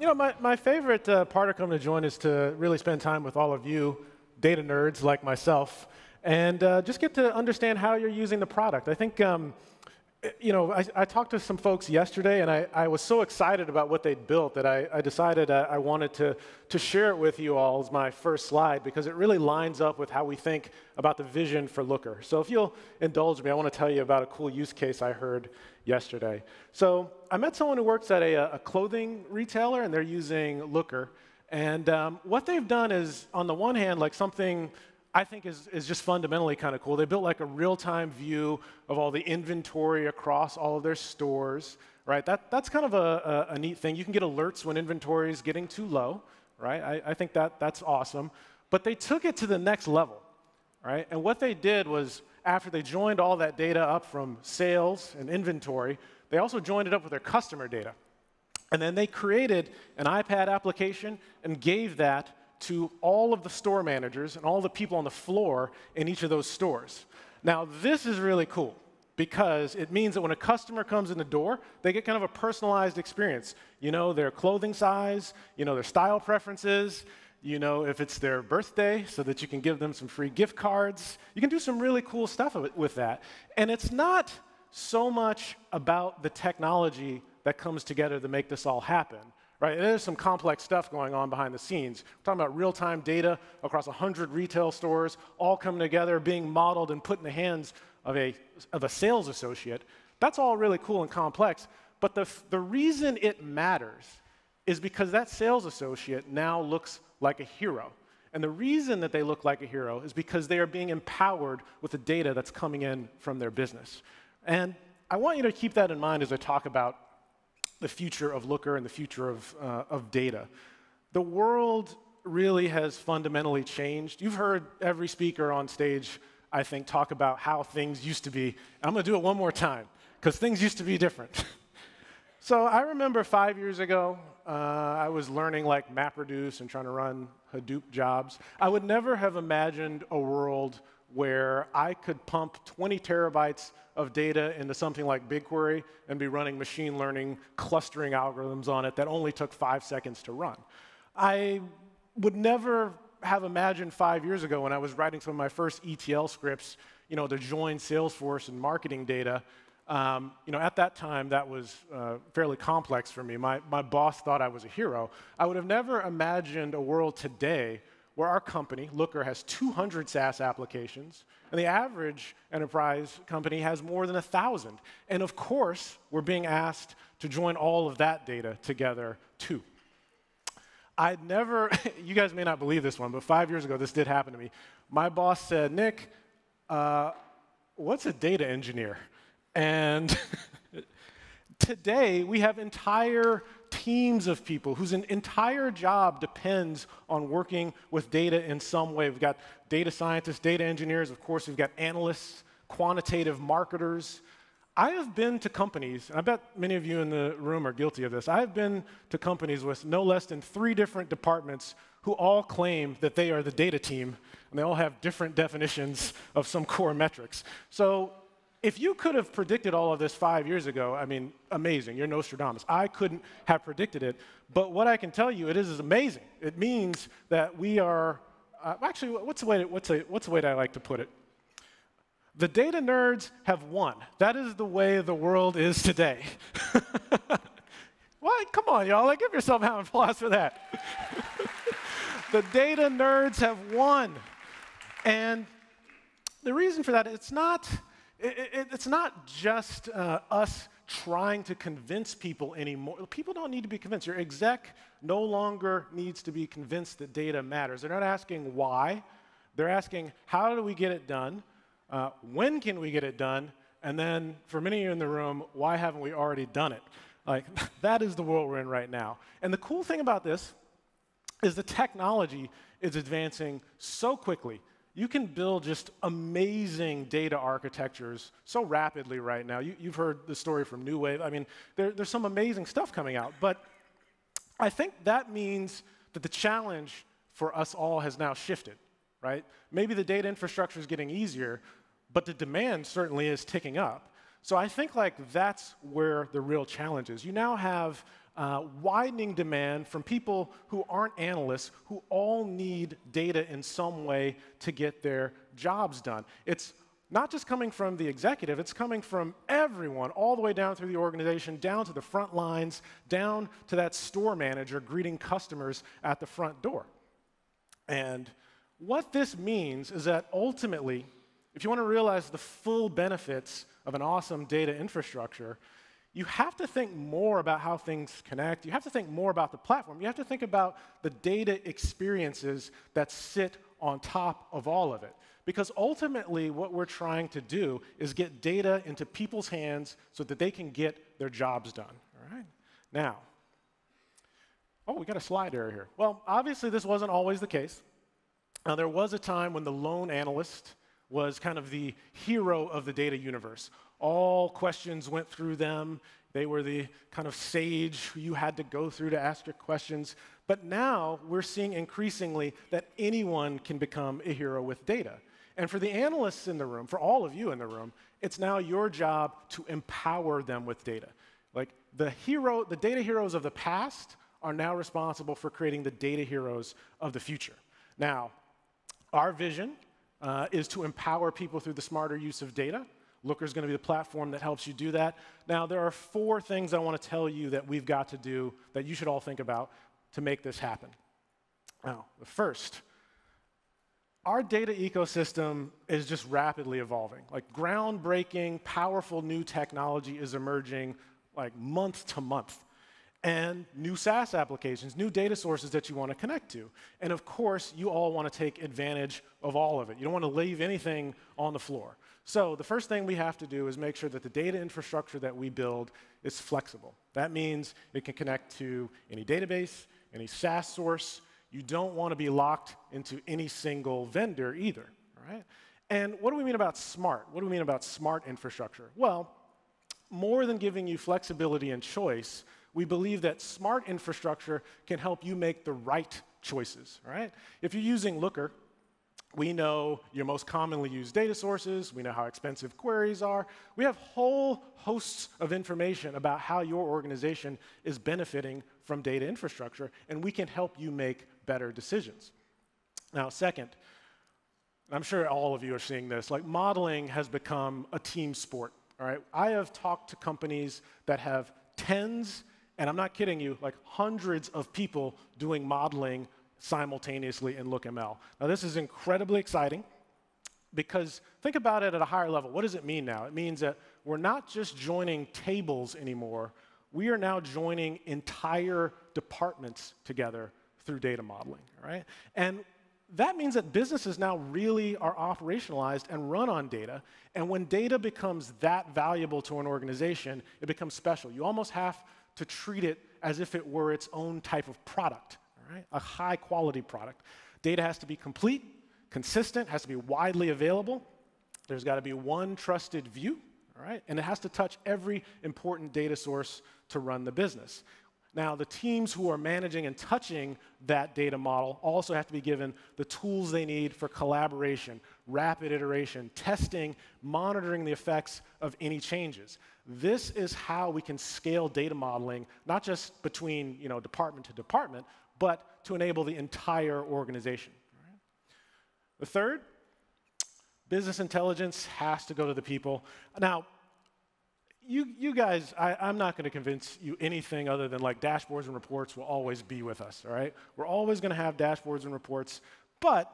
My favorite part of coming to Join is to really spend time with all of you data nerds like myself and just get to understand how you're using the product. I think, I talked to some folks yesterday, and I was so excited about what they'd built that I decided I wanted to share it with you all as my first slide, because it really lines up with how we think about the vision for Looker. So if you'll indulge me, I want to tell you about a cool use case I heard yesterday. So I met someone who works at a clothing retailer, and they're using Looker. And what they've done is, on the one hand, like something I think is just fundamentally kind of cool. They built like a real-time view of all the inventory across all of their stores, right? That's kind of a neat thing. You can get alerts when inventory is getting too low, right? I think that's awesome. But they took it to the next level, right? And what they did was, after they joined all that data up from sales and inventory, they also joined it up with their customer data. And then they created an iPad application and gave that to all of the store managers and all the people on the floor in each of those stores. Now, this is really cool because it means that when a customer comes in the door, they get kind of a personalized experience. You know their clothing size, you know their style preferences, you know if it's their birthday so that you can give them some free gift cards. You can do some really cool stuff with that. And it's not so much about the technology that comes together to make this all happen. Right? There's some complex stuff going on behind the scenes. We're talking about real-time data across 100 retail stores, all coming together, being modeled and put in the hands of a sales associate. That's all really cool and complex. But the reason it matters is because that sales associate now looks like a hero. And the reason that they look like a hero is because they are being empowered with the data that's coming in from their business. And I want you to keep that in mind as I talk about the future of Looker and the future of data. The world really has fundamentally changed. You've heard every speaker on stage, I think, talk about how things used to be. I'm going to do it one more time, because things used to be different. So I remember 5 years ago, I was learning like MapReduce and trying to run Hadoop jobs. I would never have imagined a world where I could pump 20 terabytes of data into something like BigQuery and be running machine learning clustering algorithms on it that only took 5 seconds to run. I would never have imagined 5 years ago, when I was writing some of my first ETL scripts, to join Salesforce and marketing data. At that time, that was fairly complex for me. My boss thought I was a hero. I would have never imagined a world today where our company, Looker, has 200 SaaS applications, and the average enterprise company has more than 1,000. And of course, we're being asked to join all of that data together, too. I'd never, you guys may not believe this one, but 5 years ago, this did happen to me. My boss said, Nick, what's a data engineer? And today, we have entire teams of people whose entire job depends on working with data in some way. We've got data scientists, data engineers, of course, we've got analysts, quantitative marketers. I have been to companies, and I bet many of you in the room are guilty of this. I have been to companies with no less than 3 different departments who all claim that they are the data team, and they all have different definitions of some core metrics. So if you could have predicted all of this 5 years ago, I mean, amazing. You're Nostradamus. I couldn't have predicted it. But what I can tell you, it is amazing. It means that we are actually, what's the way that I like to put it? The data nerds have won. That is the way the world is today. What? Come on, y'all. Give yourself an applause for that. The data nerds have won. And the reason for that, it's not just us trying to convince people anymore. People don't need to be convinced. Your exec no longer needs to be convinced that data matters. They're not asking why. They're asking, how do we get it done? When can we get it done? And then, for many of you in the room, why haven't we already done it? That is the world we're in right now. And the cool thing about this is the technology is advancing so quickly. You can build just amazing data architectures so rapidly right now. You've heard the story from New Wave. I mean, there's some amazing stuff coming out. But I think that means that the challenge for us all has now shifted, right? Maybe the data infrastructure is getting easier, but the demand certainly is ticking up. So I think that's where the real challenge is. You now have widening demand from people who aren't analysts, who all need data in some way to get their jobs done. It's not just coming from the executive, it's coming from everyone, all the way down through the organization, down to the front lines, down to that store manager greeting customers at the front door. And what this means is that ultimately, if you want to realize the full benefits of an awesome data infrastructure, you have to think more about how things connect. You have to think more about the platform. You have to think about the data experiences that sit on top of all of it. Because ultimately, what we're trying to do is get data into people's hands so that they can get their jobs done. All right? Now, oh, we got a slide error here. Well, obviously, this wasn't always the case. Now, there was a time when the lone analyst was kind of the hero of the data universe. All questions went through them. They were the kind of sage who you had to go through to ask your questions. But now we're seeing increasingly that anyone can become a hero with data. And for the analysts in the room, for all of you in the room, it's now your job to empower them with data. Like the data heroes of the past are now responsible for creating the data heroes of the future. Now, our vision is to empower people through the smarter use of data. Looker is going to be the platform that helps you do that. Now, there are 4 things I want to tell you that we've got to do that you should all think about to make this happen. Now, the first, our data ecosystem is just rapidly evolving. Like groundbreaking, powerful new technology is emerging like month to month. And new SaaS applications, new data sources that you want to connect to. And of course, you all want to take advantage of all of it. You don't want to leave anything on the floor. So the first thing we have to do is make sure that the data infrastructure that we build is flexible. That means it can connect to any database, any SaaS source. You don't want to be locked into any single vendor either, all right? And what do we mean about smart? What do we mean about smart infrastructure? Well, more than giving you flexibility and choice, we believe that smart infrastructure can help you make the right choices, all right? If you're using Looker, we know your most commonly used data sources. We know how expensive queries are. We have whole hosts of information about how your organization is benefiting from data infrastructure, and we can help you make better decisions. Now, second, I'm sure all of you are seeing this, like modeling has become a team sport, all right? I have talked to companies that have tens, and I'm not kidding you, like hundreds of people doing modeling simultaneously in LookML. Now, this is incredibly exciting because think about it at a higher level. What does it mean now? It means that we're not just joining tables anymore. We are now joining entire departments together through data modeling, all right? And that means that businesses now really are operationalized and run on data. And when data becomes that valuable to an organization, it becomes special. You almost have to treat it as if it were its own type of product. Right? A high-quality product. Data has to be complete, consistent, has to be widely available. There's got to be one trusted view, all right? And it has to touch every important data source to run the business. Now, the teams who are managing and touching that data model also have to be given the tools they need for collaboration, rapid iteration, testing, monitoring the effects of any changes. This is how we can scale data modeling, not just between department to department, but to enable the entire organization. All right? The third, business intelligence has to go to the people. Now, you guys, I'm not going to convince you anything other than like dashboards and reports will always be with us, all right? We're always going to have dashboards and reports, but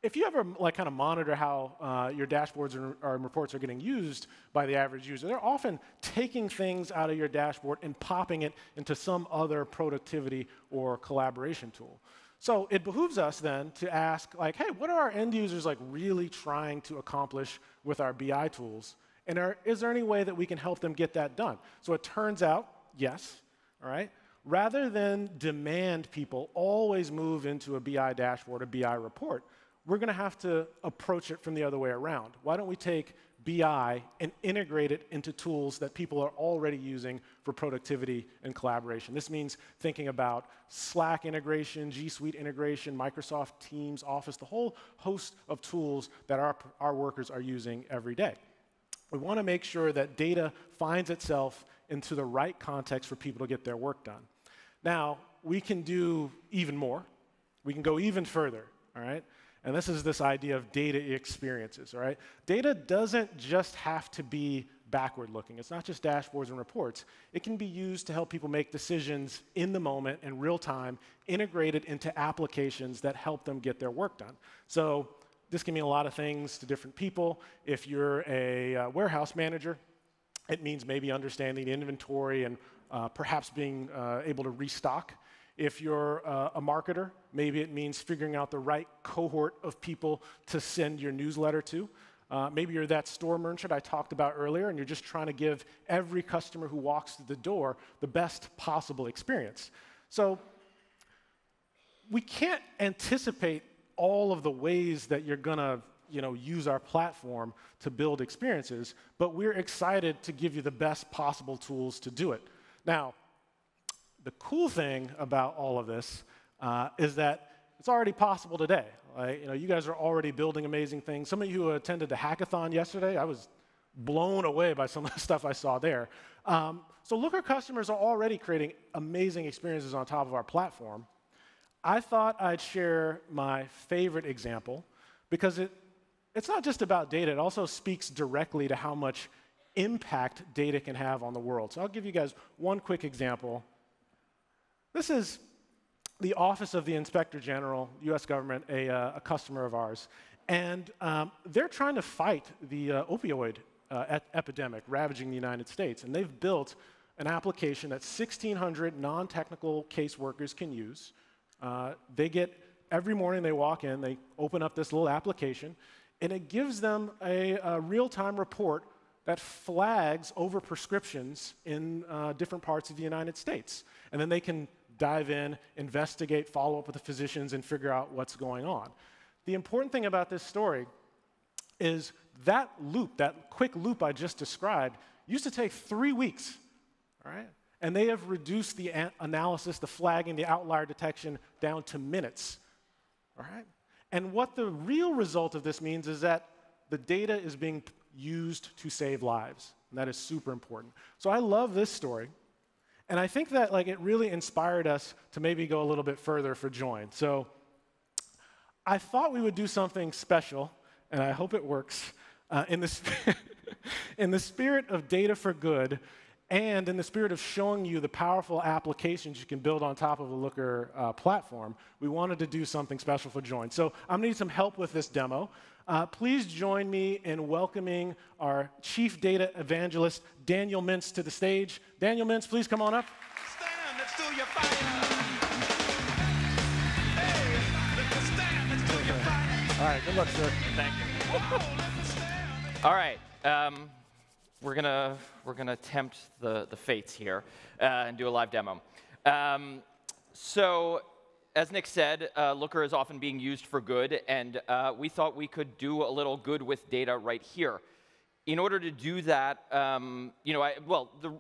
if you ever like kind of monitor how your dashboards and reports are getting used by the average user, they're often taking things out of your dashboard and popping it into some other productivity or collaboration tool. So it behooves us then to ask, like, hey, what are our end users like really trying to accomplish with our BI tools? And is there any way that we can help them get that done? So it turns out, yes, all right? Rather than demand people always move into a BI dashboard, a BI report, we're going to have to approach it from the other way around. Why don't we take BI and integrate it into tools that people are already using for productivity and collaboration? This means thinking about Slack integration, G Suite integration, Microsoft Teams, Office, the whole host of tools that our workers are using every day. We want to make sure that data finds itself into the right context for people to get their work done. Now, we can do even more. We can go even further, all right? And this is this idea of data experiences, all right? Data doesn't just have to be backward-looking. It's not just dashboards and reports. It can be used to help people make decisions in the moment, in real time, integrated into applications that help them get their work done. So this can mean a lot of things to different people. If you're a warehouse manager, it means maybe understanding the inventory and perhaps being able to restock. If you're a marketer, maybe it means figuring out the right cohort of people to send your newsletter to. Maybe you're that store merchant I talked about earlier, and you're just trying to give every customer who walks through the door the best possible experience. So we can't anticipate all of the ways that you're going to use our platform to build experiences, but we're excited to give you the best possible tools to do it. Now, the cool thing about all of this is that it's already possible today. You guys are already building amazing things. Some of you who attended the hackathon yesterday, I was blown away by some of the stuff I saw there. So Looker customers are already creating amazing experiences on top of our platform. I thought I'd share my favorite example because it's not just about data. It also speaks directly to how much impact data can have on the world. So I'll give you guys one quick example. This is the Office of the Inspector General, U.S. government, a customer of ours. And they're trying to fight the opioid epidemic ravaging the United States. And they've built an application that 1,600 non-technical caseworkers can use. Every morning they walk in, they open up this little application, and it gives them a real-time report that flags over prescriptions in different parts of the United States. And then they can dive in, investigate, follow up with the physicians, and figure out what's going on. The important thing about this story is that loop, that quick loop I just described, used to take 3 weeks, all right? And they have reduced the analysis, the flagging, the outlier detection down to minutes, all right? And what the real result of this means is that the data is being used to save lives, and that is super important. So I love this story. And I think that it really inspired us to maybe go a little bit further for Join. So I thought we would do something special, and I hope it works, in the spirit of data for good, and in the spirit of showing you the powerful applications you can build on top of the Looker platform. We wanted to do something special for Join. So I'm going to need some help with this demo. Please join me in welcoming our Chief Data Evangelist, Daniel Mintz, to the stage. Daniel Mintz, please come on up. Stand, let's do your fire. Hey, let's stand, let's do your fire. All right, good luck, sir. Thank you. Whoa, let's stand. All right, we're gonna tempt the fates here and do a live demo. So, as Nick said, Looker is often being used for good, and we thought we could do a little good with data right here. In order to do that, the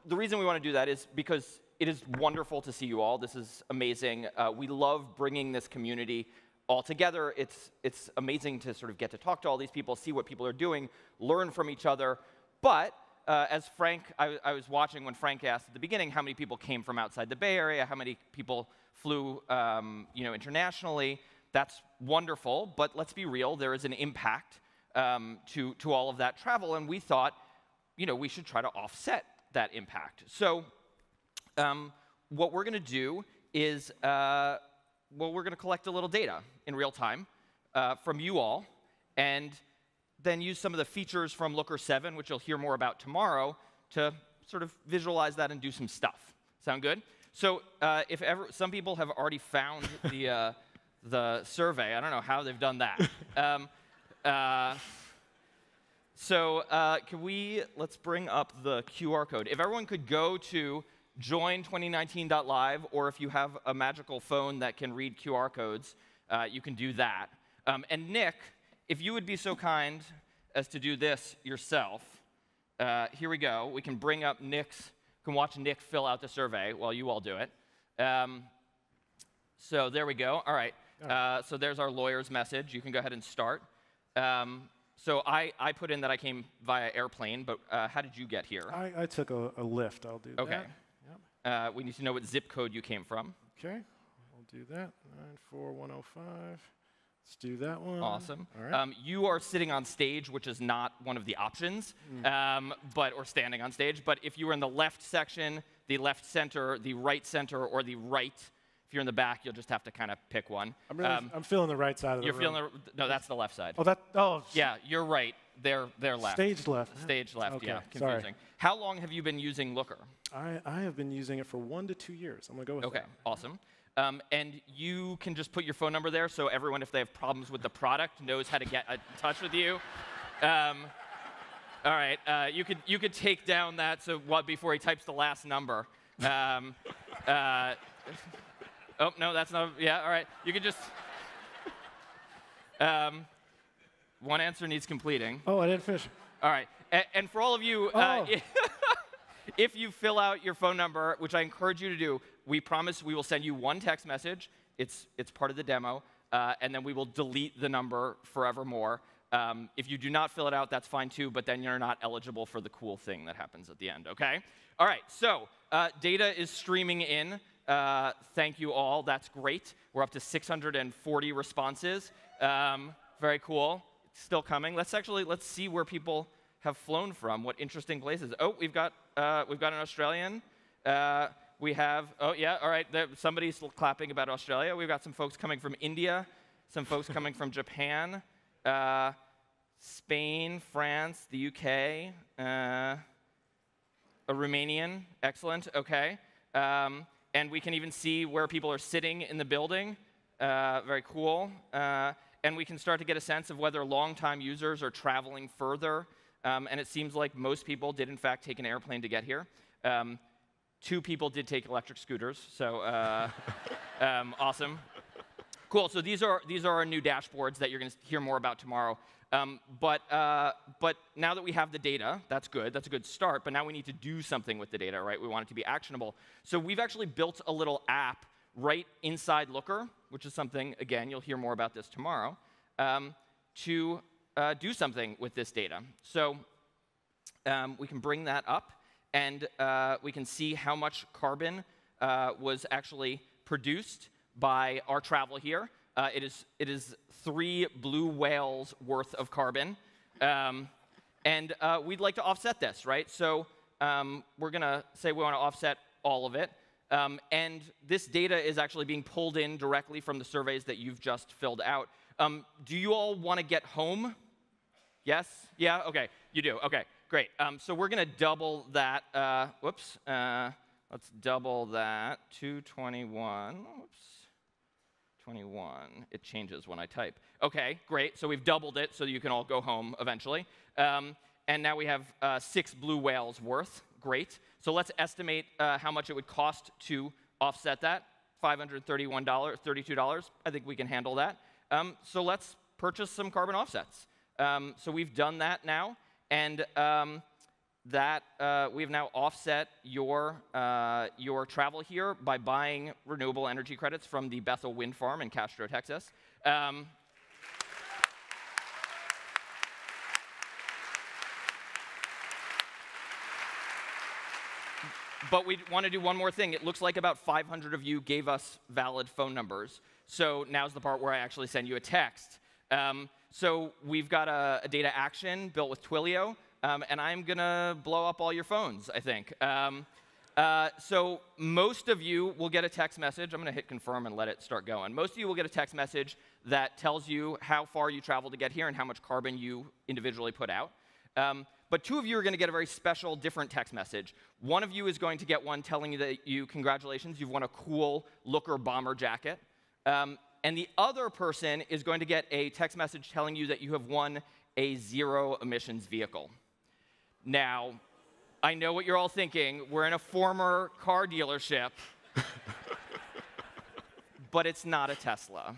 reason we want to do that is because it is wonderful to see you all. This is amazing. We love bringing this community all together. It's amazing to sort of get to talk to all these people, see what people are doing, learn from each other. But as Frank, I was watching when Frank asked at the beginning how many people came from outside the Bay Area, how many people flew internationally. That's wonderful, but let's be real, there is an impact to all of that travel, and we thought we should try to offset that impact. So what we're going to do is we're going to collect a little data in real time from you all, and then use some of the features from Looker 7, which you'll hear more about tomorrow, to sort of visualize that and do some stuff. Sound good? So if ever, some people have already found the survey. I don't know how they've done that. Let's bring up the QR code. If everyone could go to join2019.live, or if you have a magical phone that can read QR codes, you can do that. And Nick, if you would be so kind as to do this yourself, here we go. We can bring up can watch Nick fill out the survey while you all do it. So there we go. All right. So there's our lawyer's message. You can go ahead and start. So I put in that I came via airplane, but how did you get here? I took a Lyft. I'll do Okay. that. Yep. We need to know what zip code you came from. Okay, I'll do that. 94105. Let's do that one. Awesome. All right. You are sitting on stage, which is not one of the options, or standing on stage. But if you were in the left section, the left center, the right center, or the right, if you're in the back, you'll just have to kind of pick one. I'm feeling the right side of the room. You're feeling no, that's the left side. Oh. Yeah, you're right. They're left. Stage left. Stage left. Okay, Yeah, confusing. sorry. How long have you been using Looker? I have been using it for 1 to 2 years. I'm gonna go with that. Okay, awesome. And you can just put your phone number there, so everyone, if they have problems with the product, knows how to get in touch with you. All right, you could take down that before he types the last number. Oh no, that's not. Yeah, all right. You could just. One answer needs completing. Oh, I didn't finish. All right, and for all of you. If you fill out your phone number, which I encourage you to do, we promise we will send you one text message. It's part of the demo, and then we will delete the number forevermore. If you do not fill it out, that's fine too, but then you're not eligible for the cool thing that happens at the end, okay? All right, so data is streaming in. Thank you all, that's great. We're up to 640 responses. Very cool, it's still coming. Let's see where people have flown from, what interesting places. Oh, we've got an Australian. We have, oh yeah, all right, somebody's clapping about Australia. We've got some folks coming from India, some folks coming from Japan, Spain, France, the UK, a Romanian, excellent, okay. And we can even see where people are sitting in the building, very cool. And we can start to get a sense of whether longtime users are traveling further. And it seems like most people did, in fact, take an airplane to get here. 2 people did take electric scooters, so awesome. Cool, so these are our new dashboards that you're going to hear more about tomorrow. But now that we have the data, that's good. That's a good start. But now we need to do something with the data, right? We want it to be actionable. So we've actually built a little app right inside Looker, which is something, again, you'll hear more about this tomorrow, to do something with this data. So we can bring that up, and we can see how much carbon was actually produced by our travel here. It is 3 blue whales worth of carbon, and we'd like to offset this, right? So we're going to say we want to offset all of it. And this data is actually being pulled in directly from the surveys that you've just filled out. Do you all want to get home? Yes? Yeah? OK. You do. OK. Great. So we're going to double that. Let's double that. 221. Whoops. 21. It changes when I type. OK. Great. So we've doubled it so you can all go home eventually. And now we have 6 blue whales worth. Great. So let's estimate how much it would cost to offset that. $532. I think we can handle that. So let's purchase some carbon offsets. So we've done that now, and we've now offset your travel here by buying renewable energy credits from the Bethel Wind Farm in Castro, Texas. But we want to do one more thing. It looks like about 500 of you gave us valid phone numbers. So now's the part where I actually send you a text. So we've got a data action built with Twilio, and I'm going to blow up all your phones, I think. So most of you will get a text message. I'm going to hit confirm and let it start going. Most of you will get a text message that tells you how far you traveled to get here and how much carbon you individually put out. But 2 of you are going to get a very special, different text message. One of you is going to get one telling you that congratulations, you've won a cool Looker bomber jacket. And the other person is going to get a text message telling you that you have won a zero-emissions vehicle. Now, I know what you're all thinking. We're in a former car dealership. But it's not a Tesla.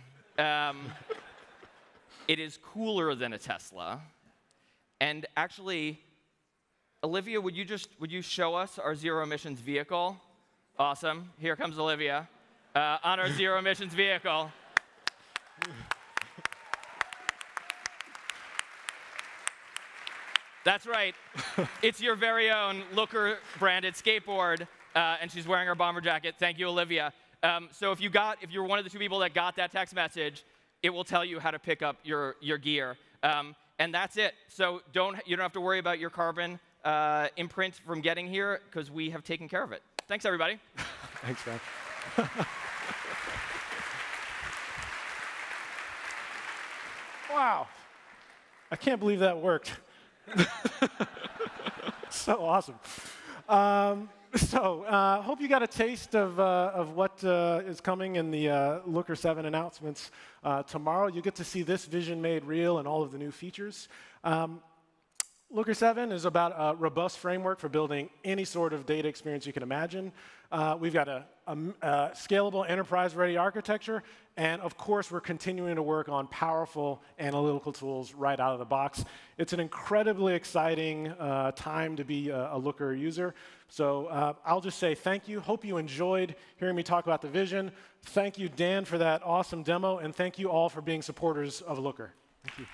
It is cooler than a Tesla. And actually, Olivia, would you show us our zero-emissions vehicle? Awesome. Here comes Olivia on our zero-emissions vehicle. That's right. It's your very own Looker branded skateboard, and she's wearing her bomber jacket. Thank you, Olivia. So if you're one of the 2 people that got that text message, it will tell you how to pick up your gear. And that's it. So you don't have to worry about your carbon imprint from getting here, because we have taken care of it. Thanks, everybody. Thanks, man. Wow. I can't believe that worked. So awesome. Hope you got a taste of what is coming in the Looker 7 announcements tomorrow. You get to see this vision made real and all of the new features. Looker 7 is about a robust framework for building any sort of data experience you can imagine. We've got a scalable enterprise-ready architecture, and of course, we're continuing to work on powerful analytical tools right out of the box. It's an incredibly exciting time to be a Looker user. So I'll just say thank you. Hope you enjoyed hearing me talk about the vision. Thank you, Dan, for that awesome demo, and thank you all for being supporters of Looker. Thank you.